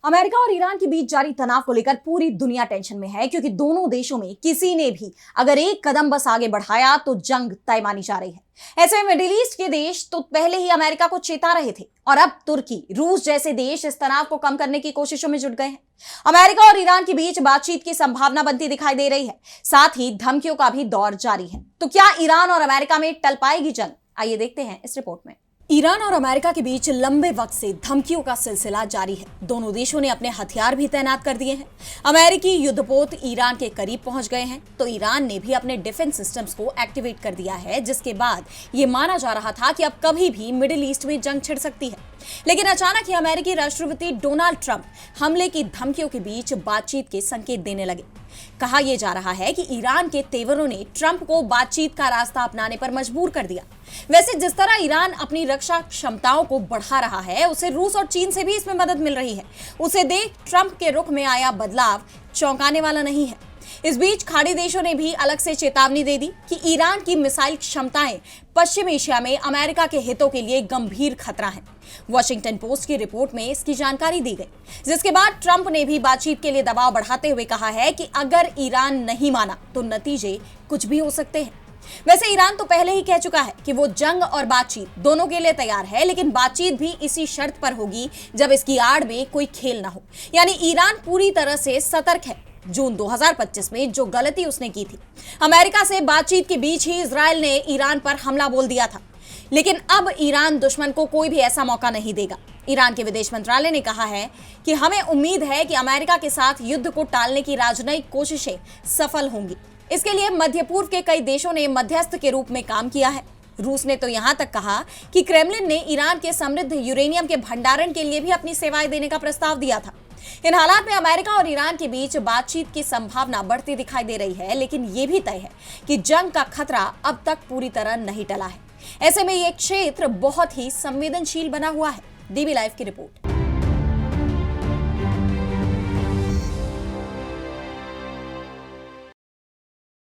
America और Iran के बीच जारी तनाव को लेकर पूरी दुनिया टेंशन में है, क्योंकि दोनों देशों में किसी ने भी अगर एक कदम बस आगे बढ़ाया तो जंग तय मानी जा रही है। ऐसे में मिडिल ईस्ट के देश तो पहले ही अमेरिका को चेता रहे थे और अब तुर्की, रूस जैसे देश इस तनाव को कम करने की कोशिशों में जुट गए हैं। अमेरिका और ईरान के बीच बातचीत की संभावना बनती दिखाई दे रही है, साथ ही धमकियों का भी दौर जारी है। तो क्या ईरान और अमेरिका में टल पाएगी जंग? आइए देखते हैं इस रिपोर्ट में। ईरान और अमेरिका के बीच लंबे वक्त से धमकियों का सिलसिला जारी है। दोनों देशों ने अपने हथियार भी तैनात कर दिए हैं। अमेरिकी युद्धपोत ईरान के करीब पहुंच गए हैं, तो ईरान ने भी अपने डिफेंस सिस्टम्स को एक्टिवेट कर दिया है, जिसके बाद ये माना जा रहा था कि अब कभी भी मिडिल ईस्ट में जंग छिड़ सकती है। लेकिन अचानक ही अमेरिकी राष्ट्रपति डोनाल्ड ट्रंप हमले की धमकियों के बीच बातचीत के संकेत देने लगे। कहा यह जा रहा है कि ईरान के तेवरों ने ट्रंप को बातचीत का रास्ता अपनाने पर मजबूर कर दिया। वैसे जिस तरह ईरान अपनी रक्षा क्षमताओं को बढ़ा रहा है, उसे रूस और चीन से भी इसमें मदद मिल रही है। उसे देख ट्रंप के रुख में आया बदलाव चौंकाने वाला नहीं है। इस बीच खाड़ी देशों ने भी अलग से चेतावनी दे दी कि ईरान की मिसाइल क्षमताएं पश्चिम एशिया में अमेरिका के हितों के लिए गंभीर खतरा है। वॉशिंगटन पोस्ट की रिपोर्ट में इसकी जानकारी दी गई, जिसके बाद ट्रंप ने भी बातचीत के लिए दबाव बढ़ाते हुए कहा है कि अगर ईरान नहीं माना तो नतीजे कुछ भी हो सकते हैं। वैसे ईरान तो पहले ही कह चुका है कि वो जंग और बातचीत दोनों के लिए तैयार है, लेकिन बातचीत भी इसी शर्त पर होगी जब इसकी आड़ में कोई खेल ना हो। यानी ईरान पूरी तरह से सतर्क है। जून 2025 में जो गलती उसने की थी, अमेरिका से बातचीत के बीच ही इजराइल ने ईरान पर हमला बोल दिया था, लेकिन अब ईरान दुश्मन को कोई भी ऐसा मौका नहीं देगा। ईरान के विदेश मंत्रालय ने कहा है कि हमें उम्मीद है कि अमेरिका के साथ युद्ध को टालने की राजनयिक कोशिशें सफल होंगी। इसके लिए मध्य पूर्व के कई देशों ने मध्यस्थ के रूप में काम किया है। रूस ने तो यहां तक कहा कि क्रेमलिन ने ईरान के समृद्ध यूरेनियम के भंडारण के लिए भी अपनी सेवाएं देने का प्रस्ताव दिया था। इन हालात में अमेरिका और ईरान के बीच बातचीत की संभावना बढ़ती दिखाई दे रही है, लेकिन यह भी तय है कि जंग का खतरा अब तक पूरी तरह नहीं टला है। ऐसे में यह क्षेत्र बहुत ही संवेदनशील बना हुआ है। डीबी लाइव की रिपोर्ट।